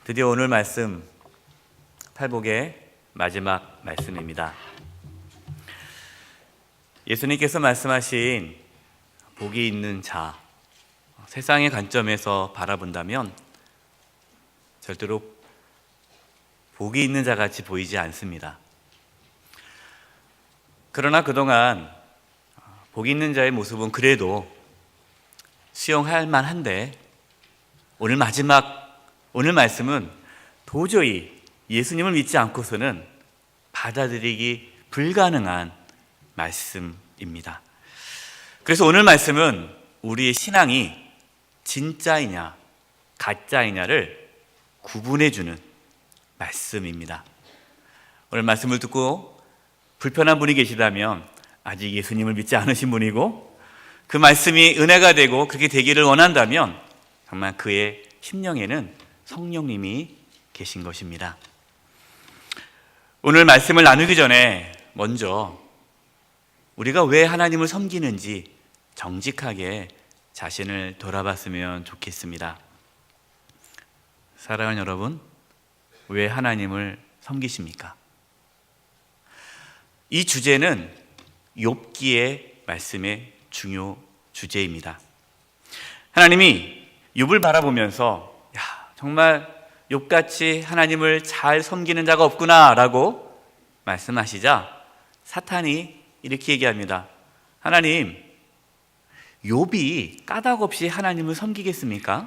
드디어 오늘 말씀 팔복의 마지막 말씀입니다. 예수님께서 말씀하신 복이 있는 자, 세상의 관점에서 바라본다면 절대로 복이 있는 자 같이 보이지 않습니다. 그러나 그동안 복이 있는 자의 모습은 그래도 수용할 만한데 오늘 말씀은 도저히 예수님을 믿지 않고서는 받아들이기 불가능한 말씀입니다. 그래서 오늘 말씀은 우리의 신앙이 진짜이냐 가짜이냐를 구분해주는 말씀입니다. 오늘 말씀을 듣고 불편한 분이 계시다면 아직 예수님을 믿지 않으신 분이고 그 말씀이 은혜가 되고 그렇게 되기를 원한다면 정말 그의 심령에는 성령님이 계신 것입니다. 오늘 말씀을 나누기 전에 먼저 우리가 왜 하나님을 섬기는지 정직하게 자신을 돌아봤으면 좋겠습니다. 사랑하는 여러분, 왜 하나님을 섬기십니까? 이 주제는 욥기의 말씀의 중요 주제입니다. 하나님이 욥을 바라보면서 정말 욥같이 하나님을 잘 섬기는 자가 없구나 라고 말씀하시자 사탄이 이렇게 얘기합니다. 하나님, 욥이 까닭 없이 하나님을 섬기겠습니까?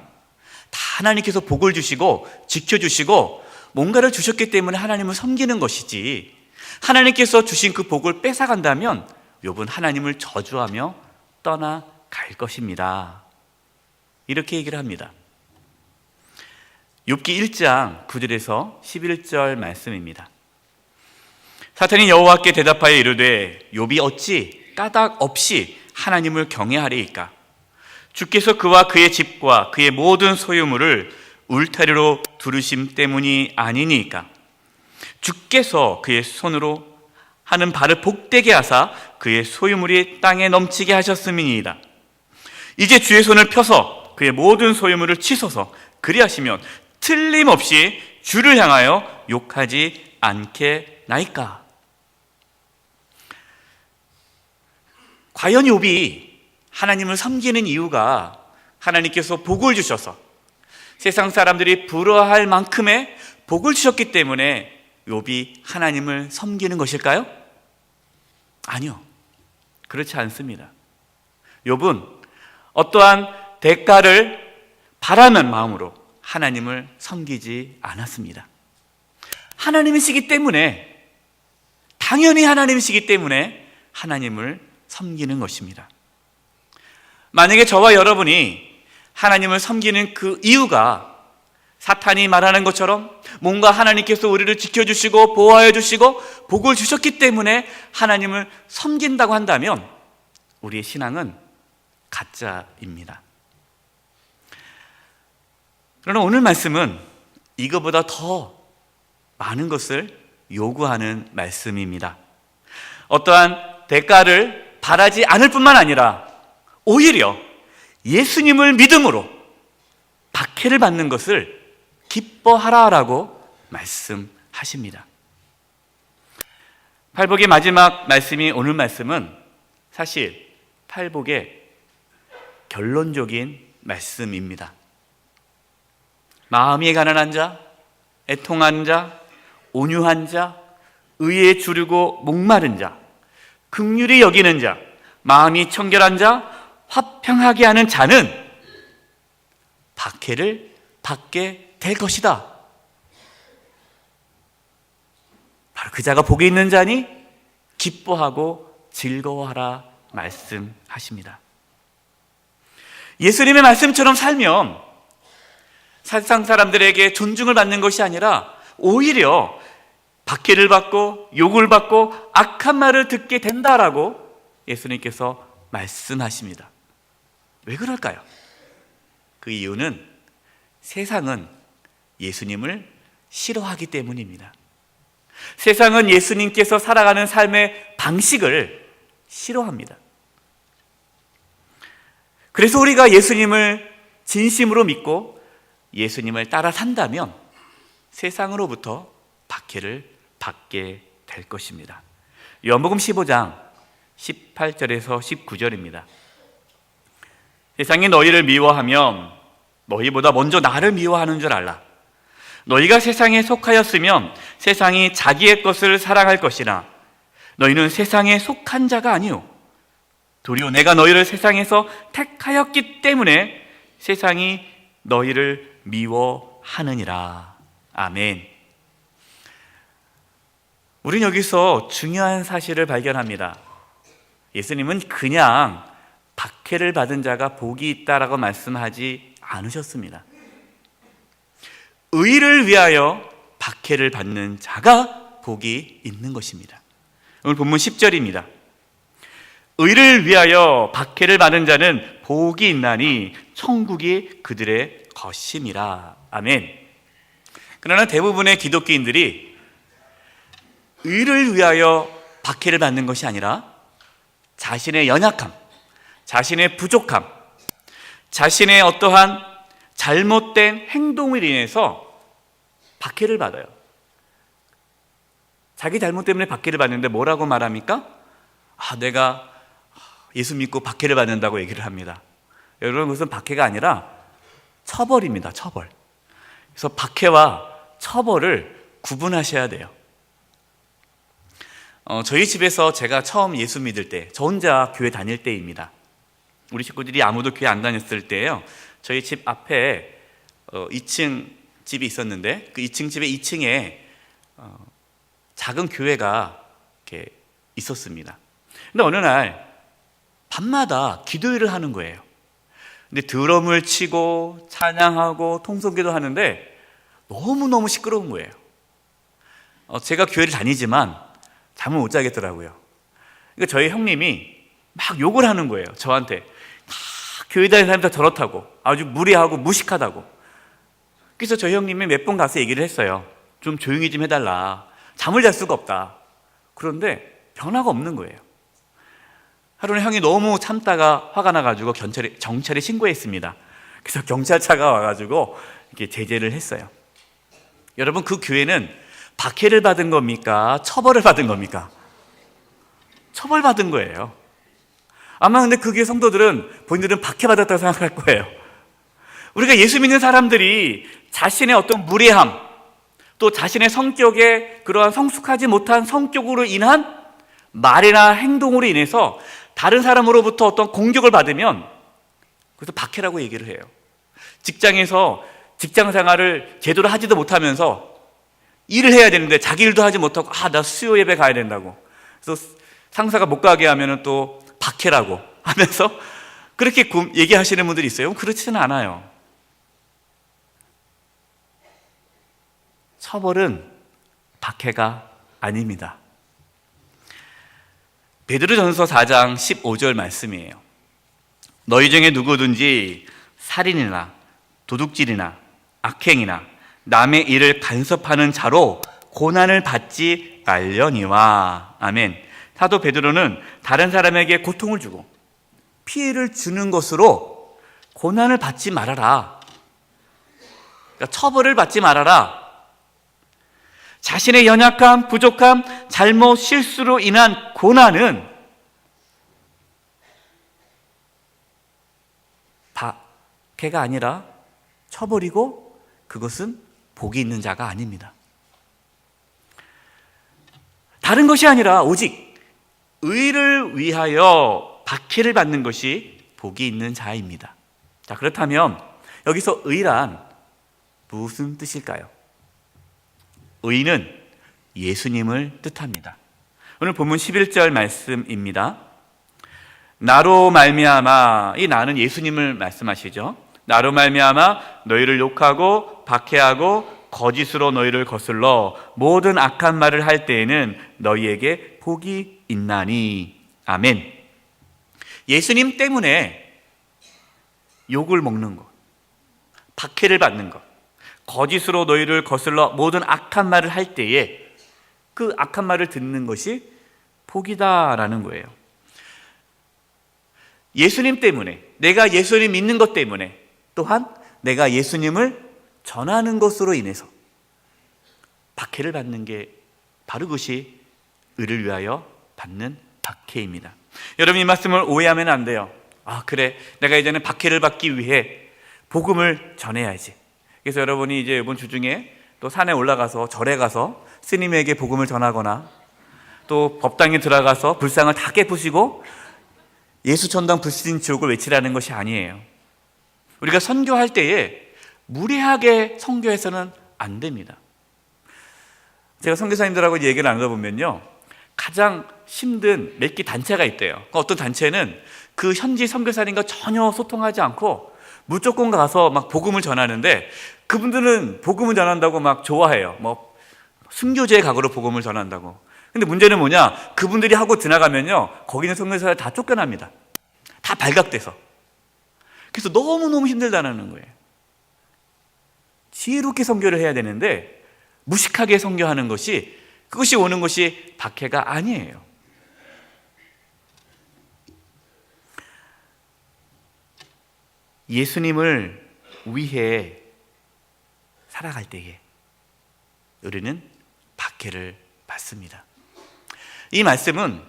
다 하나님께서 복을 주시고 지켜주시고 뭔가를 주셨기 때문에 하나님을 섬기는 것이지, 하나님께서 주신 그 복을 뺏어간다면 욥은 하나님을 저주하며 떠나갈 것입니다. 이렇게 얘기를 합니다. 욥기 1장 9절에서 11절 말씀입니다. 사탄이 여호와께 대답하여 이르되 욥이 어찌 까닭 없이 하나님을 경외하리이까? 주께서 그와 그의 집과 그의 모든 소유물을 울타리로 두르심 때문이 아니니까? 주께서 그의 손으로 하는 발을 복되게 하사 그의 소유물이 땅에 넘치게 하셨음이니이다. 이제 주의 손을 펴서 그의 모든 소유물을 치소서. 그리하시면 틀림없이 주를 향하여 욕하지 않겠나이까? 과연 욥이 하나님을 섬기는 이유가 하나님께서 복을 주셔서 세상 사람들이 부러워할 만큼의 복을 주셨기 때문에 욥이 하나님을 섬기는 것일까요? 아니요, 그렇지 않습니다. 욥은 어떠한 대가를 바라는 마음으로 하나님을 섬기지 않았습니다. 하나님이시기 때문에, 당연히 하나님이시기 때문에 하나님을 섬기는 것입니다. 만약에 저와 여러분이 하나님을 섬기는 그 이유가 사탄이 말하는 것처럼 뭔가 하나님께서 우리를 지켜주시고 보호해 주시고 복을 주셨기 때문에 하나님을 섬긴다고 한다면 우리의 신앙은 가짜입니다. 그러나 오늘 말씀은 이거보다 더 많은 것을 요구하는 말씀입니다. 어떠한 대가를 바라지 않을 뿐만 아니라 오히려 예수님을 믿음으로 박해를 받는 것을 기뻐하라라고 말씀하십니다. 팔복의 마지막 말씀이 오늘 말씀은 사실 팔복의 결론적인 말씀입니다. 마음이 가난한 자, 애통한 자, 온유한 자, 의에 주르고 목마른 자, 긍휼히 여기는 자, 마음이 청결한 자, 화평하게 하는 자는 박해를 받게 될 것이다. 바로 그 자가 복이 있는 자니 기뻐하고 즐거워하라 말씀하십니다. 예수님의 말씀처럼 살면 세상 사람들에게 존중을 받는 것이 아니라 오히려 박해를 받고 욕을 받고 악한 말을 듣게 된다라고 예수님께서 말씀하십니다. 왜 그럴까요? 그 이유는 세상은 예수님을 싫어하기 때문입니다. 세상은 예수님께서 살아가는 삶의 방식을 싫어합니다. 그래서 우리가 예수님을 진심으로 믿고 예수님을 따라 산다면 세상으로부터 박해를 받게 될 것입니다. 요한복음 15장 18절에서 19절입니다. 세상이 너희를 미워하면 너희보다 먼저 나를 미워하는 줄 알라. 너희가 세상에 속하였으면 세상이 자기의 것을 사랑할 것이나 너희는 세상에 속한 자가 아니오. 도리어 내가 너희를 세상에서 택하였기 때문에 세상이 너희를 미워하느니라. 아멘. 우린 여기서 중요한 사실을 발견합니다. 예수님은 그냥 박해를 받은 자가 복이 있다라고 말씀하지 않으셨습니다. 의를 위하여 박해를 받는 자가 복이 있는 것입니다. 오늘 본문 10절입니다. 의를 위하여 박해를 받은 자는 복이 있나니 천국이 그들의 것임이라. 아멘. 그러나 대부분의 기독교인들이 의를 위하여 박해를 받는 것이 아니라 자신의 연약함, 자신의 부족함, 자신의 어떠한 잘못된 행동을 인해서 박해를 받아요. 자기 잘못 때문에 박해를 받는데 뭐라고 말합니까? 내가 예수 믿고 박해를 받는다고 얘기를 합니다. 여러분, 그것은 박해가 아니라 처벌입니다. 처벌. 그래서 박해와 처벌을 구분하셔야 돼요. 저희 집에서 제가 처음 예수 믿을 때, 저 혼자 교회 다닐 때입니다. 우리 식구들이 아무도 교회 안 다녔을 때예요. 저희 집 앞에 2층 집이 있었는데 그 2층 집에 2층에 작은 교회가 이렇게 있었습니다. 근데 어느 날 밤마다 기도회를 하는 거예요. 근데 드럼을 치고 찬양하고 통성기도 하는데 너무너무 시끄러운 거예요. 제가 교회를 다니지만 잠을 못 자겠더라고요. 그러니까 저희 형님이 막 욕을 하는 거예요. 저한테. 교회 다니는 사람들 다 저렇다고, 아주 무례하고 무식하다고. 그래서 저희 형님이 몇 번 가서 얘기를 했어요. 좀 조용히 좀 해달라. 잠을 잘 수가 없다. 그런데 변화가 없는 거예요. 하루는 형이 너무 참다가 화가 나가지고 경찰에 신고했습니다. 그래서 경찰차가 와가지고 이렇게 제재를 했어요. 여러분, 그 교회는 박해를 받은 겁니까? 처벌을 받은 겁니까? 처벌받은 거예요. 아마 근데 그 교회 성도들은 본인들은 박해받았다고 생각할 거예요. 우리가 예수 믿는 사람들이 자신의 어떤 무례함, 또 자신의 성격에 그러한 성숙하지 못한 성격으로 인한 말이나 행동으로 인해서 다른 사람으로부터 어떤 공격을 받으면 그래서 박해라고 얘기를 해요. 직장에서 직장 생활을 제대로 하지도 못하면서 일을 해야 되는데 자기 일도 하지 못하고 나 수요 예배 가야 된다고. 그래서 상사가 못 가게 하면은 또 박해라고 하면서 그렇게 얘기하시는 분들이 있어요. 그렇지는 않아요. 처벌은 박해가 아닙니다. 베드로전서 4장 15절 말씀이에요. 너희 중에 누구든지 살인이나 도둑질이나 악행이나 남의 일을 간섭하는 자로 고난을 받지 말려니와. 아멘. 사도 베드로는 다른 사람에게 고통을 주고 피해를 주는 것으로 고난을 받지 말아라. 그러니까 처벌을 받지 말아라. 자신의 연약함, 부족함, 잘못, 실수로 인한 고난은 박해가 아니라 처벌이고 그것은 복이 있는 자가 아닙니다. 다른 것이 아니라 오직 의를 위하여 박해를 받는 것이 복이 있는 자입니다. 자, 그렇다면 여기서 의란 무슨 뜻일까요? 의는 예수님을 뜻합니다. 오늘 본문 11절 말씀입니다. 나로 말미암아, 이 나는 예수님을 말씀하시죠. 나로 말미암아 너희를 욕하고 박해하고 거짓으로 너희를 거슬러 모든 악한 말을 할 때에는 너희에게 복이 있나니. 아멘. 예수님 때문에 욕을 먹는 것, 박해를 받는 것, 거짓으로 너희를 거슬러 모든 악한 말을 할 때에 그 악한 말을 듣는 것이 복이다라는 거예요. 예수님 때문에, 내가 예수님 믿는 것 때문에, 또한 내가 예수님을 전하는 것으로 인해서 박해를 받는 게 바로 그것이 의를 위하여 받는 박해입니다. 여러분, 이 말씀을 오해하면 안 돼요. 그래, 내가 이제는 박해를 받기 위해 복음을 전해야지. 그래서 여러분이 이제 이번 주 중에 또 산에 올라가서 절에 가서 스님에게 복음을 전하거나 또 법당에 들어가서 불상을 다 깨부시고 예수천당 불신지옥을 외치라는 것이 아니에요. 우리가 선교할 때에 무례하게 선교해서는 안 됩니다. 제가 선교사님들하고 얘기를 나눠보면요, 가장 힘든 몇 개 단체가 있대요. 어떤 단체는 그 현지 선교사님과 전혀 소통하지 않고 무조건 가서 막 복음을 전하는데, 그분들은 복음을 전한다고 막 좋아해요. 뭐 순교제 각오로 복음을 전한다고. 근데 문제는 뭐냐, 그분들이 하고 지나가면요, 거기 있는 선교사들 다 쫓겨납니다. 다 발각돼서. 그래서 너무너무 힘들다는 거예요. 지혜롭게 선교를 해야 되는데 무식하게 선교하는 것이, 그것이 오는 것이 박해가 아니에요. 예수님을 위해 살아갈 때에 우리는 박해를 받습니다. 이 말씀은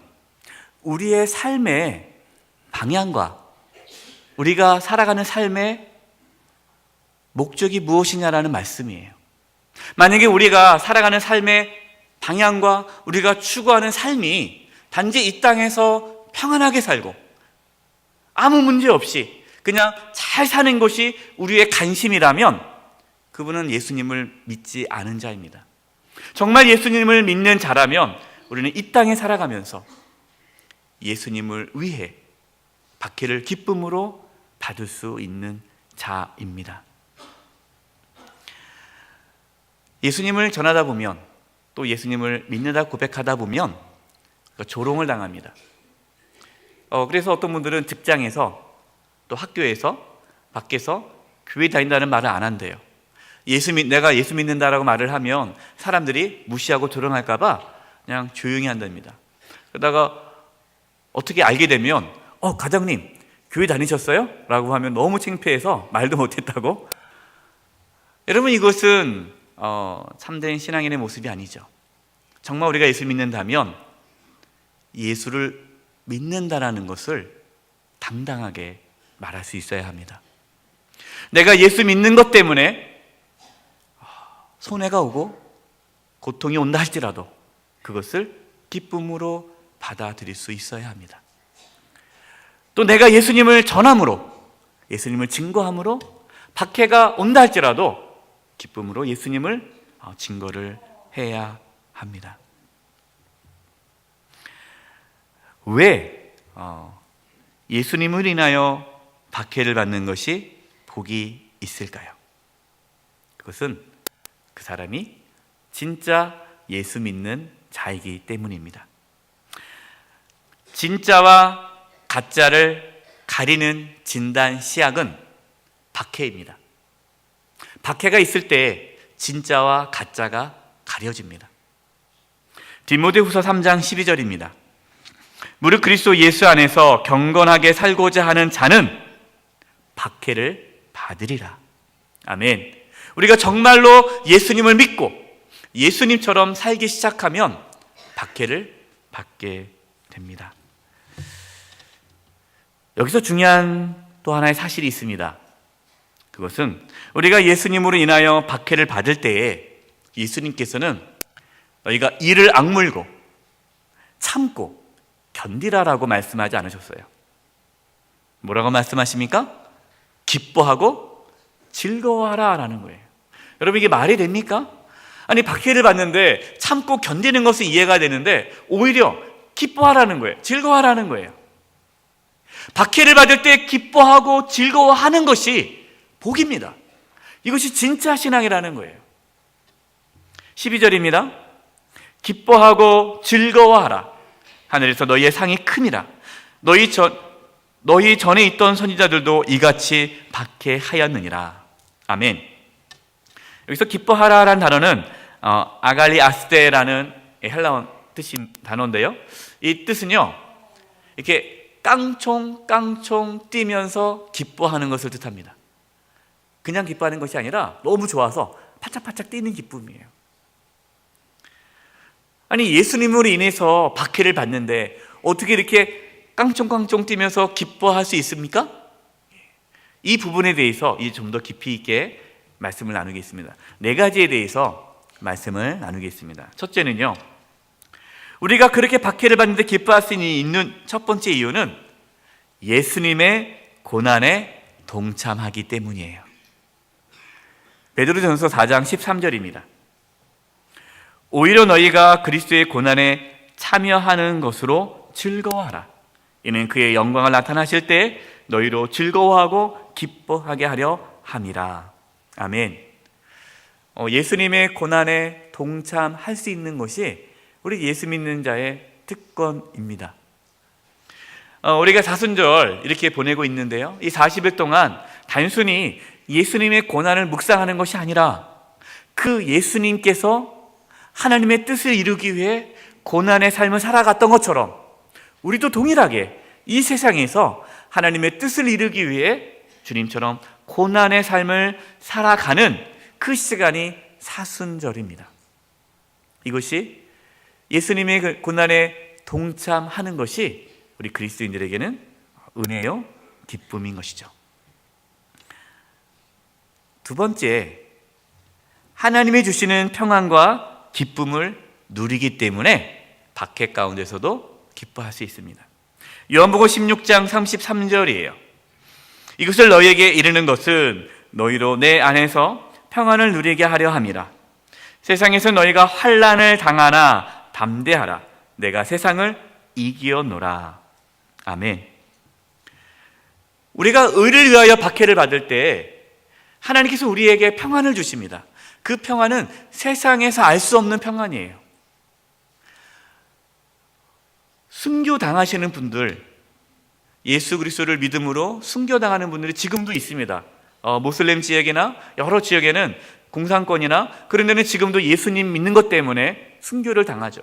우리의 삶의 방향과 우리가 살아가는 삶의 목적이 무엇이냐라는 말씀이에요. 만약에 우리가 살아가는 삶의 방향과 우리가 추구하는 삶이 단지 이 땅에서 평안하게 살고 아무 문제 없이 그냥 잘 사는 것이 우리의 관심이라면 그분은 예수님을 믿지 않은 자입니다. 정말 예수님을 믿는 자라면 우리는 이 땅에 살아가면서 예수님을 위해 박해를 기쁨으로 받을 수 있는 자입니다. 예수님을 전하다 보면, 또 예수님을 믿는다 고백하다 보면 조롱을 당합니다. 그래서 어떤 분들은 직장에서 또 학교에서 밖에서 교회 다닌다는 말을 안 한대요. 내가 예수 믿는다라고 말을 하면 사람들이 무시하고 조롱할까 봐 그냥 조용히 한답니다. 그러다가 어떻게 알게 되면 과장님 교회 다니셨어요? 라고 하면 너무 창피해서 말도 못했다고. 여러분, 이것은 참된 신앙인의 모습이 아니죠. 정말 우리가 예수 믿는다면 예수를 믿는다라는 것을 당당하게 말할 수 있어야 합니다. 내가 예수 믿는 것 때문에 손해가 오고 고통이 온다 할지라도 그것을 기쁨으로 받아들일 수 있어야 합니다. 또 내가 예수님을 전함으로, 예수님을 증거함으로 박해가 온다 할지라도 기쁨으로 예수님을 증거를 해야 합니다. 왜 예수님을 인하여 박해를 받는 것이 복이 있을까요? 그것은 그 사람이 진짜 예수 믿는 자이기 때문입니다. 진짜와 가짜를 가리는 진단 시약은 박해입니다. 박해가 있을 때 진짜와 가짜가 가려집니다. 디모데후서 3장 12절입니다. 무릇 그리스도 예수 안에서 경건하게 살고자 하는 자는 박해를 받으리라. 아멘. 우리가 정말로 예수님을 믿고 예수님처럼 살기 시작하면 박해를 받게 됩니다. 여기서 중요한 또 하나의 사실이 있습니다. 그것은 우리가 예수님으로 인하여 박해를 받을 때에 예수님께서는 너희가 이를 악물고 참고 견디라라고 말씀하지 않으셨어요. 뭐라고 말씀하십니까? 기뻐하고 즐거워하라 라는 거예요. 여러분, 이게 말이 됩니까? 아니, 박해를 받는데 참고 견디는 것은 이해가 되는데 오히려 기뻐하라는 거예요. 즐거워하라는 거예요. 박해를 받을 때 기뻐하고 즐거워하는 것이 복입니다. 이것이 진짜 신앙이라는 거예요. 12절입니다. 기뻐하고 즐거워하라. 하늘에서 너희의 상이 큼이라. 너희 전에 있던 선지자들도 이같이 박해하였느니라. 아멘. 여기서 기뻐하라라는 단어는 아갈리아스테라는 헬라어 뜻이 단어인데요. 이 뜻은요, 이렇게 깡총 뛰면서 기뻐하는 것을 뜻합니다. 그냥 기뻐하는 것이 아니라 너무 좋아서 파짝파짝 뛰는 기쁨이에요. 아니, 예수님으로 인해서 박해를 받는데 어떻게 이렇게 깡총깡총 뛰면서 기뻐할 수 있습니까? 이 부분에 대해서 이제 좀 더 깊이 있게 말씀을 나누겠습니다. 네 가지에 대해서 말씀을 나누겠습니다. 첫째는요, 우리가 그렇게 박해를 받는데 기뻐할 수 있는 첫 번째 이유는 예수님의 고난에 동참하기 때문이에요. 베드로전서 4장 13절입니다. 오히려 너희가 그리스도의 고난에 참여하는 것으로 즐거워하라. 이는 그의 영광을 나타나실 때 너희로 즐거워하고 기뻐하게 하려 함이라. 아멘. 예수님의 고난에 동참할 수 있는 것이 우리 예수 믿는 자의 특권입니다. 우리가 사순절 이렇게 보내고 있는데요, 이 40일 동안 단순히 예수님의 고난을 묵상하는 것이 아니라 그 예수님께서 하나님의 뜻을 이루기 위해 고난의 삶을 살아갔던 것처럼 우리도 동일하게 이 세상에서 하나님의 뜻을 이루기 위해 주님처럼 고난의 삶을 살아가는 그 시간이 사순절입니다. 이것이 예수님의 고난에 동참하는 것이 우리 그리스도인들에게는 은혜요, 기쁨인 것이죠. 두 번째, 하나님이 주시는 평안과 기쁨을 누리기 때문에 박해 가운데서도 기뻐할 수 있습니다. 요한복음 16장 33절이에요. 이것을 너희에게 이르는 것은 너희로 내 안에서 평안을 누리게 하려 함이라. 세상에서 너희가 환난을 당하나 담대하라. 내가 세상을 이기었노라. 아멘. 우리가 의를 위하여 박해를 받을 때 하나님께서 우리에게 평안을 주십니다. 그 평안은 세상에서 알 수 없는 평안이에요. 순교당하시는 분들, 예수 그리스도를 믿음으로 순교당하는 분들이 지금도 있습니다. 모슬렘 지역이나 여러 지역에는 공산권이나 그런 데는 지금도 예수님 믿는 것 때문에 순교를 당하죠.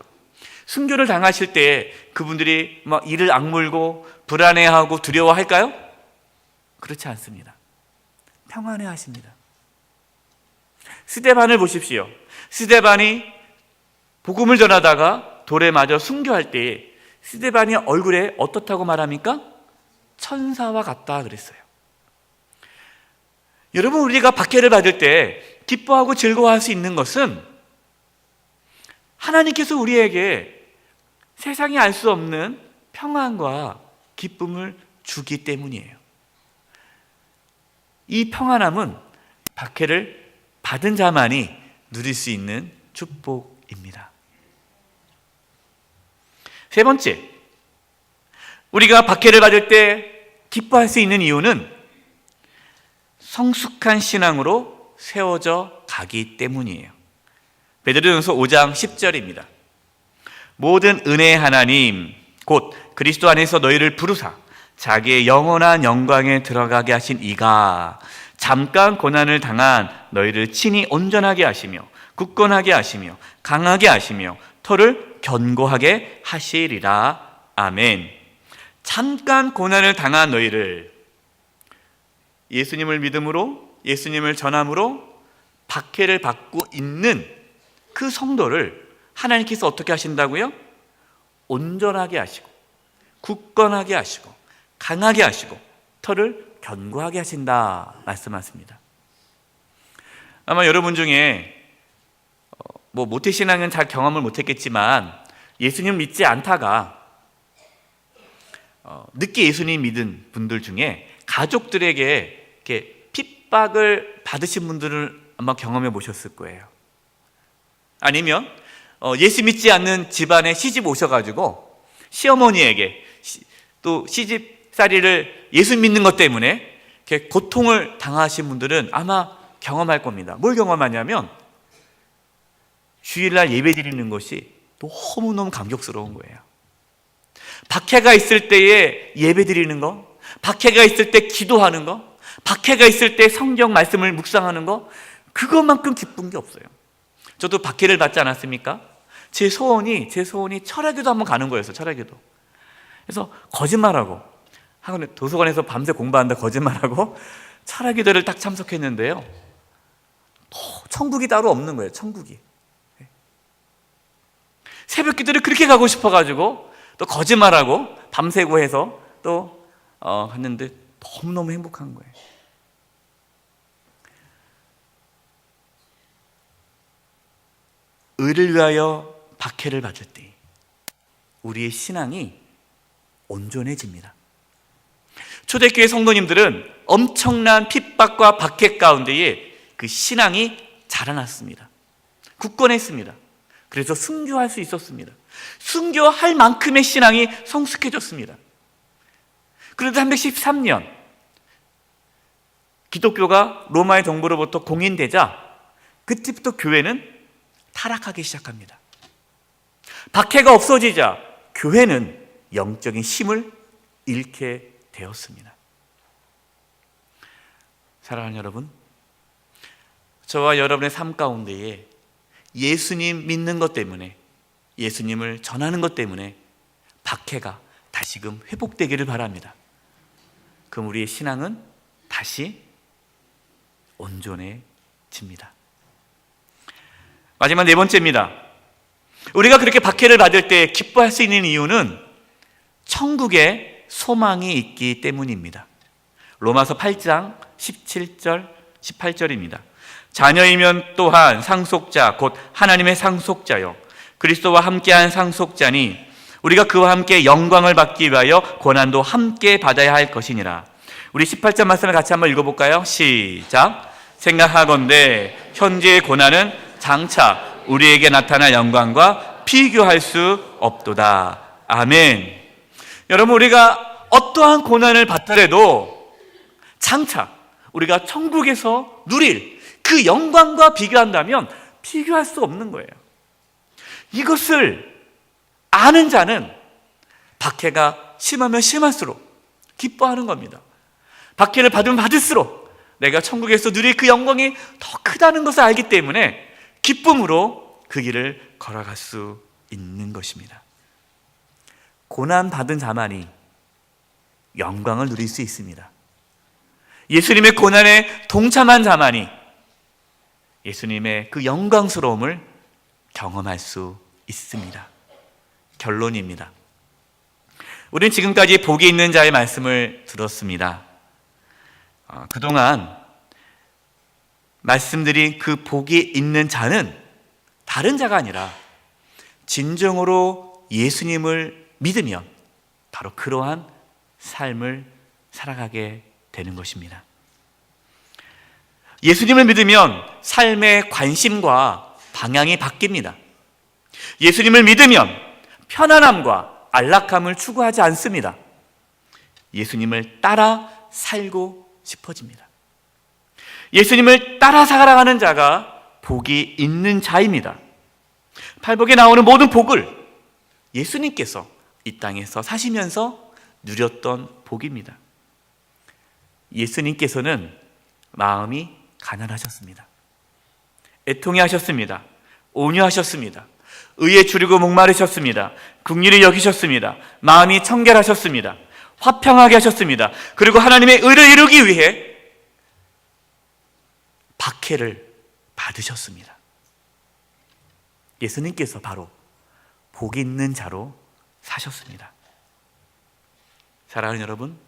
순교를 당하실 때 그분들이 막 이를 악물고 불안해하고 두려워할까요? 그렇지 않습니다. 평안해 하십니다. 스데반을 보십시오. 스데반이 복음을 전하다가 돌에 맞아 순교할 때 스데반이 얼굴에 어떻다고 말합니까? 천사와 같다 그랬어요. 여러분, 우리가 박해를 받을 때 기뻐하고 즐거워할 수 있는 것은 하나님께서 우리에게 세상이 알 수 없는 평안과 기쁨을 주기 때문이에요. 이 평안함은 박해를 받은 자만이 누릴 수 있는 축복입니다. 세 번째, 우리가 박해를 받을 때 기뻐할 수 있는 이유는 성숙한 신앙으로 세워져 가기 때문이에요. 베드로전서 5장 10절입니다. 모든 은혜의 하나님 곧 그리스도 안에서 너희를 부르사 자기의 영원한 영광에 들어가게 하신 이가 잠깐 고난을 당한 너희를 친히 온전하게 하시며 굳건하게 하시며 강하게 하시며 터를 견고하게 하시리라. 아멘. 잠깐 고난을 당한 너희를, 예수님을 믿음으로 예수님을 전함으로 박해를 받고 있는 그 성도를 하나님께서 어떻게 하신다고요? 온전하게 하시고 굳건하게 하시고 강하게 하시고 터를 견고하게 하신다 말씀하십니다. 아마 여러분 중에 모태신앙은 잘 경험을 못했겠지만 예수님 믿지 않다가 늦게 예수님 믿은 분들 중에 가족들에게 이렇게 핍박을 받으신 분들을 아마 경험해 보셨을 거예요. 아니면 예수 믿지 않는 집안에 시집 오셔가지고 시어머니에게 또 시집살이를 예수 믿는 것 때문에 이렇게 고통을 당하신 분들은 아마 경험할 겁니다. 뭘 경험하냐면 주일날 예배 드리는 것이 너무너무 감격스러운 거예요. 박해가 있을 때에 예배 드리는 거, 박해가 있을 때 기도하는 거, 박해가 있을 때 성경 말씀을 묵상하는 거, 그것만큼 기쁜 게 없어요. 저도 박해를 받지 않았습니까? 제 소원이 철학기도 한번 가는 거였어요. 철학기도. 그래서 거짓말하고 도서관에서 밤새 공부한다 거짓말하고 철학기도를 딱 참석했는데요, 천국이 따로 없는 거예요. 천국이. 새벽 기도를 그렇게 가고 싶어가지고 또 거짓말하고 밤새고 해서 또 갔는데 너무너무 행복한 거예요. 의를 위하여 박해를 받을 때 우리의 신앙이 온전해집니다. 초대교회 성도님들은 엄청난 핍박과 박해 가운데에 그 신앙이 자라났습니다. 굳건했습니다. 그래서 순교할 수 있었습니다. 순교할 만큼의 신앙이 성숙해졌습니다. 그런데 313년 기독교가 로마의 정부로부터 공인되자 그때부터 교회는 타락하기 시작합니다. 박해가 없어지자 교회는 영적인 힘을 잃게 되었습니다. 사랑하는 여러분, 저와 여러분의 삶 가운데에 예수님 믿는 것 때문에, 예수님을 전하는 것 때문에 박해가 다시금 회복되기를 바랍니다. 그럼 우리의 신앙은 다시 온전해집니다. 마지막 네 번째입니다. 우리가 그렇게 박해를 받을 때 기뻐할 수 있는 이유는 천국에 소망이 있기 때문입니다. 로마서 8장 17절 18절입니다. 자녀이면 또한 상속자 곧 하나님의 상속자요 그리스도와 함께한 상속자니 우리가 그와 함께 영광을 받기 위하여 고난도 함께 받아야 할 것이니라. 우리 18절 말씀을 같이 한번 읽어볼까요? 시작. 생각하건대 현재의 고난은 장차 우리에게 나타날 영광과 비교할 수 없도다. 아멘. 여러분, 우리가 어떠한 고난을 받더라도 장차 우리가 천국에서 누릴 그 영광과 비교한다면 비교할 수 없는 거예요. 이것을 아는 자는 박해가 심하면 심할수록 기뻐하는 겁니다. 박해를 받으면 받을수록 내가 천국에서 누릴 그 영광이 더 크다는 것을 알기 때문에 기쁨으로 그 길을 걸어갈 수 있는 것입니다. 고난받은 자만이 영광을 누릴 수 있습니다. 예수님의 고난에 동참한 자만이 예수님의 그 영광스러움을 경험할 수 있습니다. 결론입니다. 우리는 지금까지 복이 있는 자의 말씀을 들었습니다. 그동안 말씀드린 그 복이 있는 자는 다른 자가 아니라 진정으로 예수님을 믿으면 바로 그러한 삶을 살아가게 되는 것입니다. 예수님을 믿으면 삶의 관심과 방향이 바뀝니다. 예수님을 믿으면 편안함과 안락함을 추구하지 않습니다. 예수님을 따라 살고 싶어집니다. 예수님을 따라 살아가는 자가 복이 있는 자입니다. 팔복에 나오는 모든 복을 예수님께서 이 땅에서 사시면서 누렸던 복입니다. 예수님께서는 마음이 가난하셨습니다. 애통해 하셨습니다. 온유하셨습니다. 의에 주리고 목마르셨습니다. 긍휼히 여기셨습니다. 마음이 청결하셨습니다. 화평하게 하셨습니다. 그리고 하나님의 의를 이루기 위해 박해를 받으셨습니다. 예수님께서 바로 복 있는 자로 사셨습니다. 사랑하는 여러분,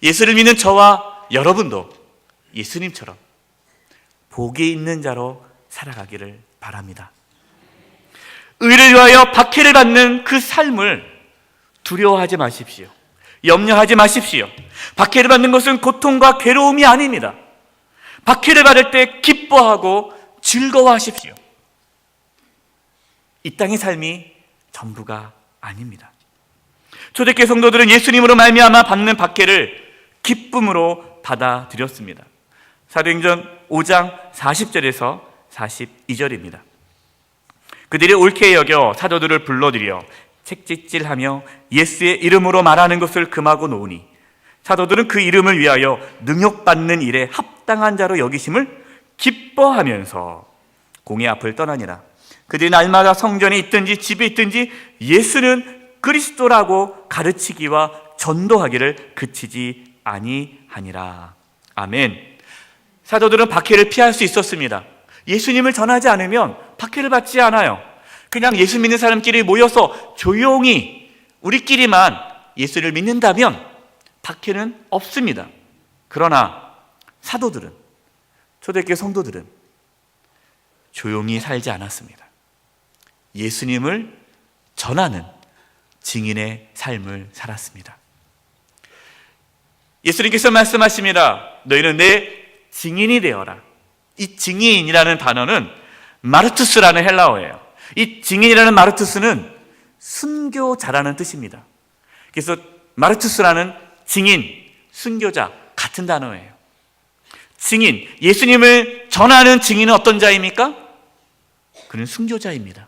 예수를 믿는 저와 여러분도 예수님처럼 복이 있는 자로 살아가기를 바랍니다. 의를 위하여 박해를 받는 그 삶을 두려워하지 마십시오. 염려하지 마십시오. 박해를 받는 것은 고통과 괴로움이 아닙니다. 박해를 받을 때 기뻐하고 즐거워하십시오. 이 땅의 삶이 전부가 아닙니다. 초대교회 성도들은 예수님으로 말미암아 받는 박해를 기쁨으로 받아들였습니다. 사도행전 5장 40절에서 42절입니다. 그들이 옳게 여겨 사도들을 불러들여 책찍질하며 예수의 이름으로 말하는 것을 금하고 놓으니 사도들은 그 이름을 위하여 능욕받는 일에 합당한 자로 여기심을 기뻐하면서 공의 앞을 떠나니라. 그들이 날마다 성전에 있든지 집에 있든지 예수는 그리스도라고 가르치기와 전도하기를 그치지 아니하니라. 아멘. 사도들은 박해를 피할 수 있었습니다. 예수님을 전하지 않으면 박해를 받지 않아요. 그냥 예수 믿는 사람끼리 모여서 조용히 우리끼리만 예수를 믿는다면 박해는 없습니다. 그러나 사도들은, 초대교회 성도들은 조용히 살지 않았습니다. 예수님을 전하는 증인의 삶을 살았습니다. 예수님께서 말씀하십니다. 너희는 내 증인이 되어라. 이 증인이라는 단어는 마르투스라는 헬라어예요. 이 증인이라는 마르투스는 순교자라는 뜻입니다. 그래서 마르투스라는 증인, 순교자 같은 단어예요. 증인, 예수님을 전하는 증인은 어떤 자입니까? 그는 순교자입니다.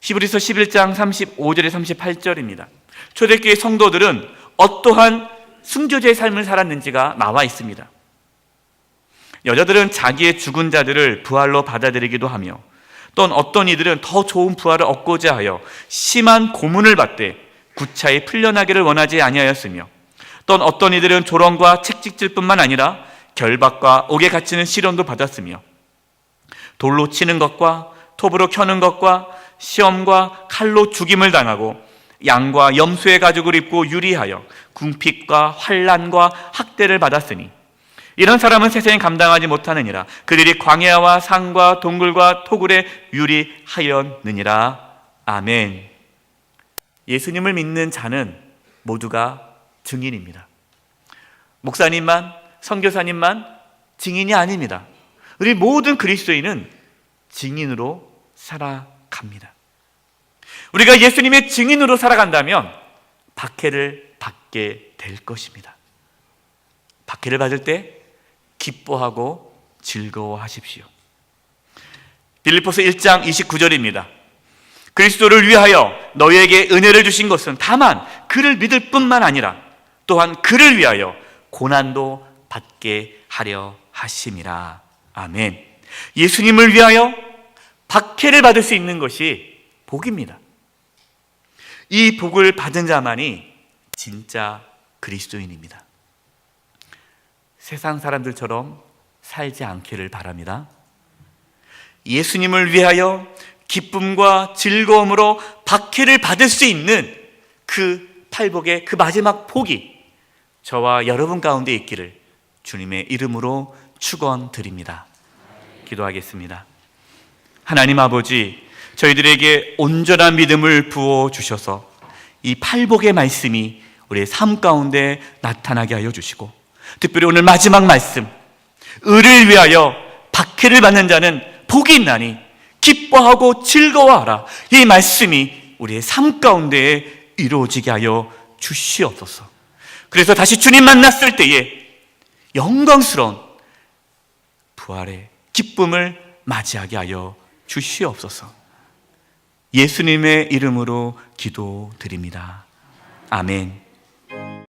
히브리서 11장 35절에 38절입니다. 초대교회 성도들은 어떠한 순교자의 삶을 살았는지가 나와 있습니다. 여자들은 자기의 죽은 자들을 부활로 받아들이기도 하며, 또는 어떤 이들은 더 좋은 부활을 얻고자 하여 심한 고문을 받되 구차히 풀려나기를 원하지 아니하였으며, 또는 어떤 이들은 조롱과 책찍질 뿐만 아니라 결박과 옥에 갇히는 시련도 받았으며, 돌로 치는 것과 톱으로 켜는 것과 시험과 칼로 죽임을 당하고 양과 염소의 가죽을 입고 유리하여 궁핍과 환난과 학대를 받았으니 이런 사람은 세상에 감당하지 못하느니라. 그들이 광야와 산과 동굴과 토굴에 유리하였느니라. 아멘. 예수님을 믿는 자는 모두가 증인입니다. 목사님만, 선교사님만 증인이 아닙니다. 우리 모든 그리스도인은 증인으로 살아갑니다. 우리가 예수님의 증인으로 살아간다면 박해를 받게 될 것입니다. 박해를 받을 때 기뻐하고 즐거워하십시오. 빌립보서 1장 29절입니다. 그리스도를 위하여 너희에게 은혜를 주신 것은 다만 그를 믿을 뿐만 아니라 또한 그를 위하여 고난도 받게 하려 하심이라. 아멘. 예수님을 위하여 박해를 받을 수 있는 것이 복입니다. 이 복을 받은 자만이 진짜 그리스도인입니다. 세상 사람들처럼 살지 않기를 바랍니다. 예수님을 위하여 기쁨과 즐거움으로 박해를 받을 수 있는 그 팔복의 그 마지막 복이 저와 여러분 가운데 있기를 주님의 이름으로 축원드립니다. 기도하겠습니다. 하나님 아버지, 저희들에게 온전한 믿음을 부어주셔서 이 팔복의 말씀이 우리의 삶 가운데 나타나게 하여 주시고, 특별히 오늘 마지막 말씀, 의를 위하여 박해를 받는 자는 복이 있나니 기뻐하고 즐거워하라. 이 말씀이 우리의 삶 가운데 이루어지게 하여 주시옵소서. 그래서 다시 주님 만났을 때에 영광스러운 부활의 기쁨을 맞이하게 하여 주시옵소서. 예수님의 이름으로 기도드립니다. 아멘.